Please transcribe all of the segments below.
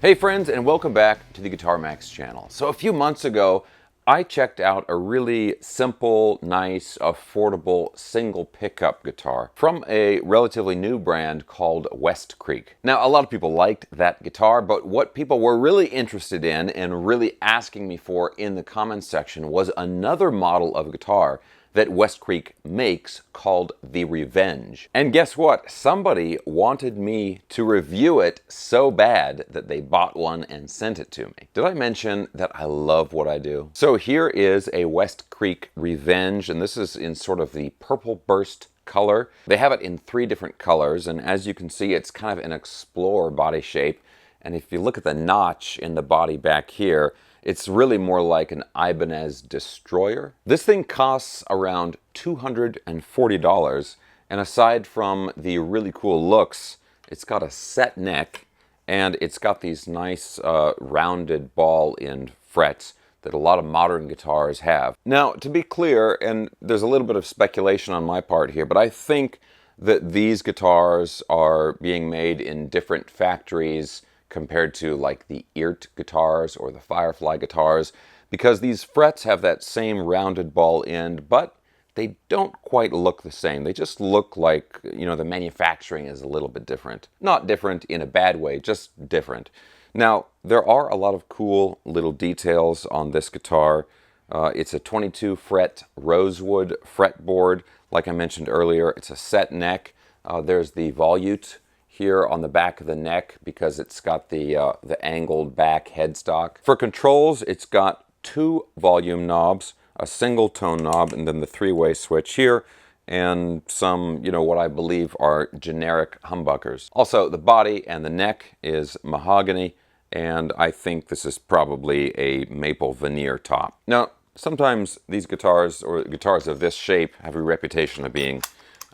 Hey friends, and welcome back to the Guitar Max channel. So a few months ago, I checked out a really simple, nice, affordable single pickup guitar from a relatively new brand called West Creek. Now, a lot of people liked that guitar, but what people were really interested in and really asking me for in the comments section was another model of guitar that West Creek makes called the Revenge. And guess what? Somebody wanted me to review it so bad that they bought one and sent it to me. Did I mention that I love what I do? So here is a West Creek Revenge, and this is in sort of the purple burst color. They have it in 3 different colors, and as you can see, it's kind of an Explorer body shape. And if you look at the notch in the body back here, it's really more like an Ibanez Destroyer. This thing costs around $240, and aside from the really cool looks, it's got a set neck, and it's got these nice rounded ball-end frets that a lot of modern guitars have. Now, to be clear, and there's a little bit of speculation on my part here, but I think that these guitars are being made in different factories compared to like the Eert guitars or the Firefly guitars, because these frets have that same rounded ball end, but they don't quite look the same. They just look like, you know, the manufacturing is a little bit different. Not different in a bad way, just different. Now, there are a lot of cool little details on this guitar. It's a 22 fret rosewood fretboard. Like I mentioned earlier, it's a set neck. There's the volute here on the back of the neck because it's got the angled back headstock. For controls, it's got 2 volume knobs, a single tone knob, and then the 3-way switch here, and some, you know, what I believe are generic humbuckers. Also, the body and the neck is mahogany, and I think this is probably a maple veneer top. Now, sometimes these guitars, or guitars of this shape, have a reputation of being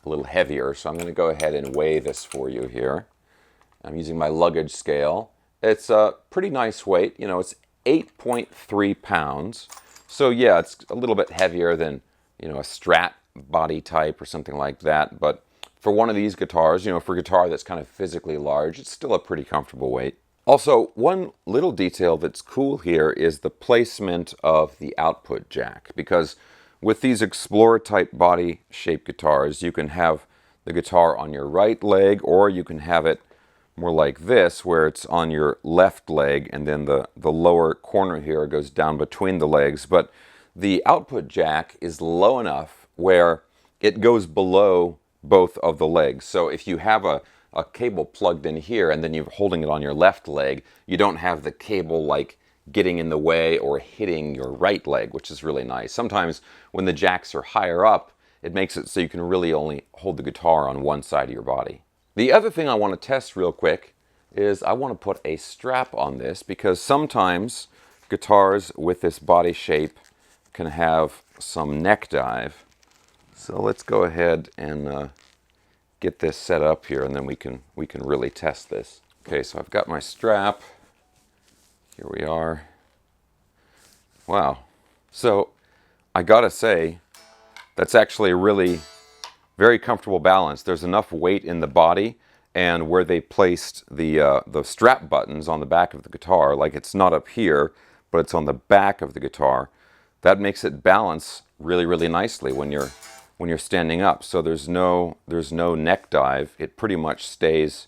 a little heavier, so I'm going to go ahead and weigh this for you here. I'm using my luggage scale. It's a pretty nice weight. You know, it's 8.3 pounds. So yeah, it's a little bit heavier than, you know, a Strat body type or something like that. But for one of these guitars, you know, for a guitar that's kind of physically large, it's still a pretty comfortable weight. Also, one little detail that's cool here is the placement of the output jack, because with these Explorer type body shaped guitars, you can have the guitar on your right leg, or you can have it more like this, where it's on your left leg, and then the lower corner here goes down between the legs. But the output jack is low enough where it goes below both of the legs. So if you have a cable plugged in here and then you're holding it on your left leg, you don't have the cable like getting in the way or hitting your right leg, which is really nice. Sometimes when the jacks are higher up, it makes it so you can really only hold the guitar on one side of your body. The other thing I want to test real quick is I want to put a strap on this, because sometimes guitars with this body shape can have some neck dive. So let's go ahead and get this set up here, and then we can really test this. Okay, so I've got my strap. Here we are. Wow. So I gotta say, that's actually a really very comfortable balance. There's enough weight in the body, and where they placed the strap buttons on the back of the guitar, like it's not up here, but it's on the back of the guitar, that makes it balance really, really nicely when you're standing up. So there's no neck dive. It pretty much stays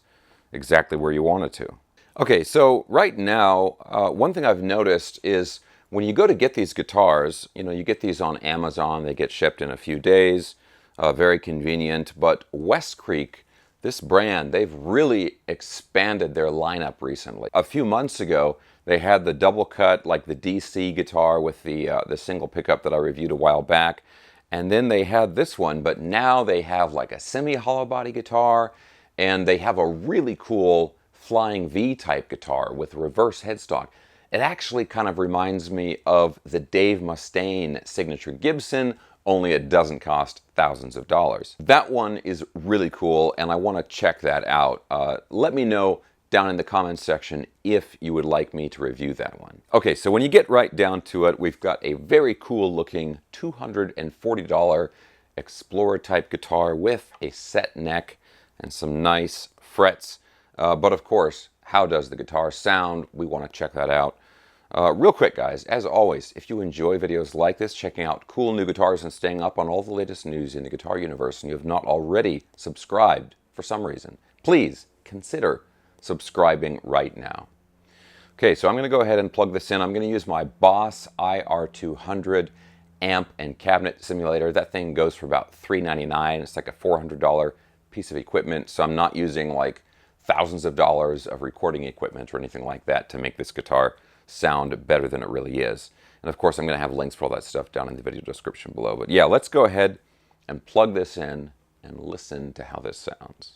exactly where you want it to. Okay, so right now, one thing I've noticed is when you go to get these guitars, you know, you get these on Amazon, they get shipped in a few days, very convenient, but West Creek, this brand, they've really expanded their lineup recently. A few months ago, they had the double cut, like the DC guitar with the single pickup that I reviewed a while back, and then they had this one, but now they have like a semi-hollow body guitar, and they have a really cool Flying V type guitar with reverse headstock. It actually kind of reminds me of the Dave Mustaine signature Gibson, only it doesn't cost thousands of dollars. That one is really cool, and I want to check that out. Let me know down in the comments section if you would like me to review that one. Okay, so when you get right down to it, we've got a very cool looking $240 Explorer type guitar with a set neck and some nice frets. But of course, how does the guitar sound? We want to check that out. Real quick, guys, as always, if you enjoy videos like this, checking out cool new guitars and staying up on all the latest news in the guitar universe, and you have not already subscribed for some reason, please consider subscribing right now. Okay, so I'm going to go ahead and plug this in. I'm going to use my Boss IR200 amp and cabinet simulator. That thing goes for about $399. It's like a $400 piece of equipment, so I'm not using like thousands of dollars of recording equipment or anything like that to make this guitar sound better than it really is. And of course, I'm going to have links for all that stuff down in the video description below. But yeah, let's go ahead and plug this in and listen to how this sounds.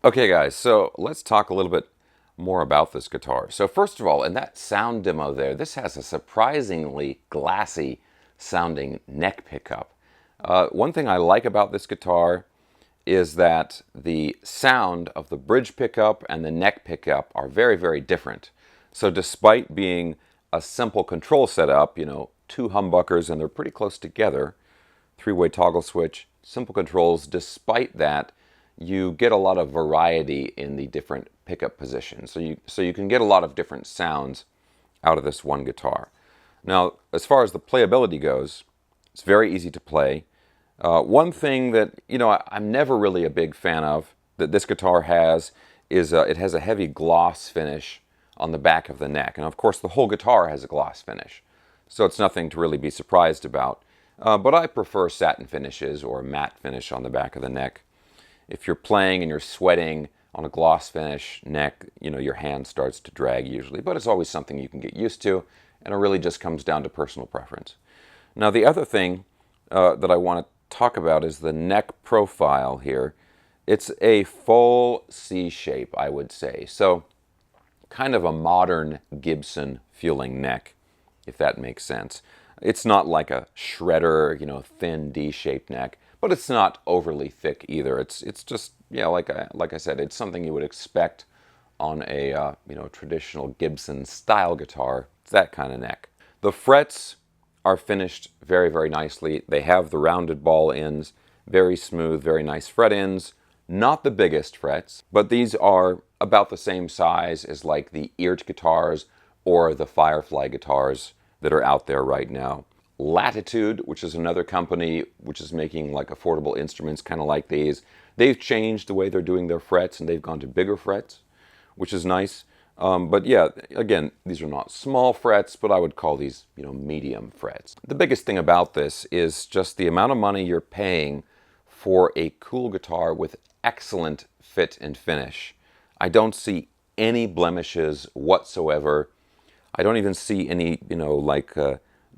Okay guys, so let's talk a little bit more about this guitar. So first of all, in that sound demo there, this has a surprisingly glassy sounding neck pickup. One thing I like about this guitar is that the sound of the bridge pickup and the neck pickup are very, very different. So despite being a simple control setup, you know, two humbuckers and they're pretty close together, three-way toggle switch, simple controls, despite that, you get a lot of variety in the different pickup positions. So you can get a lot of different sounds out of this one guitar. Now, as far as the playability goes, it's very easy to play. One thing that, you know, I'm never really a big fan of that this guitar has is it has a heavy gloss finish on the back of the neck. And of course, the whole guitar has a gloss finish. So it's nothing to really be surprised about. But I prefer satin finishes or a matte finish on the back of the neck. If you're playing and you're sweating on a gloss finish neck, you know, your hand starts to drag usually, but it's always something you can get used to, and it really just comes down to personal preference. Now, the other thing that I want to talk about is the neck profile here. It's a full C shape, I would say. So kind of a modern Gibson feeling neck, if that makes sense. It's not like a shredder, thin D-shaped neck, but it's not overly thick either. It's just, yeah, like I said, it's something you would expect on a traditional Gibson style guitar. It's that kind of neck. The frets are finished very, very nicely. They have the rounded ball ends, very smooth, very nice fret ends. Not the biggest frets, but these are about the same size as like the Eert guitars or the Firefly guitars that are out there right now. Latitude, which is another company which is making like affordable instruments kind of like these, they've changed the way they're doing their frets and they've gone to bigger frets, which is nice. But yeah, again, these are not small frets, but I would call these, medium frets. The biggest thing about this is just the amount of money you're paying for a cool guitar with excellent fit and finish. I don't see any blemishes whatsoever. I don't even see any,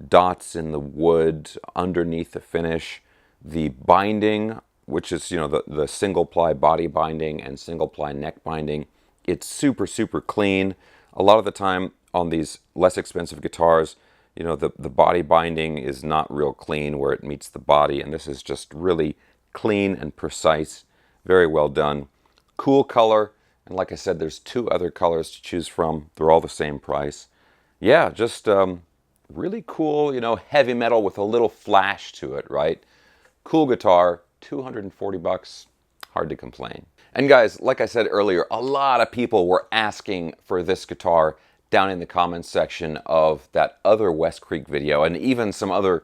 dots in the wood underneath the finish. The binding, which is, the single ply body binding and single ply neck binding, it's super, super clean. A lot of the time on these less expensive guitars, the body binding is not real clean where it meets the body, and this is just really clean and precise. Very well done. Cool color, and like I said, there's 2 other colors to choose from. They're all the same price. Yeah, just really cool, heavy metal with a little flash to it, right? Cool guitar, $240, hard to complain. And guys, like I said earlier, a lot of people were asking for this guitar down in the comments section of that other West Creek video, and even some other,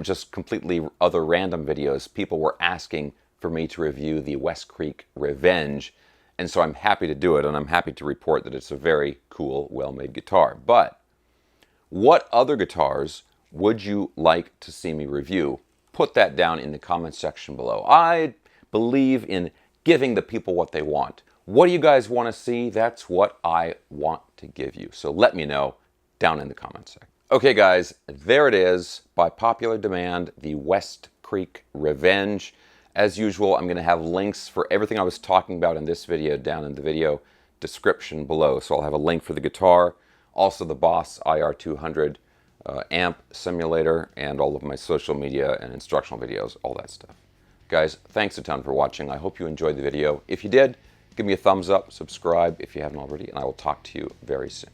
just completely other random videos. People were asking for me to review the West Creek Revenge, and so I'm happy to do it, and I'm happy to report that it's a very cool, well-made guitar. But what other guitars would you like to see me review? Put that down in the comments section below. I believe in giving the people what they want. What do you guys want to see? That's what I want to give you. So let me know down in the comments section. Okay guys, there it is. By popular demand, the West Creek Revenge. As usual, I'm going to have links for everything I was talking about in this video down in the video description below. So I'll have a link for the guitar, also the Boss IR200 amp simulator, and all of my social media and instructional videos, all that stuff. Guys, thanks a ton for watching. I hope you enjoyed the video. If you did, give me a thumbs up, subscribe if you haven't already, and I will talk to you very soon.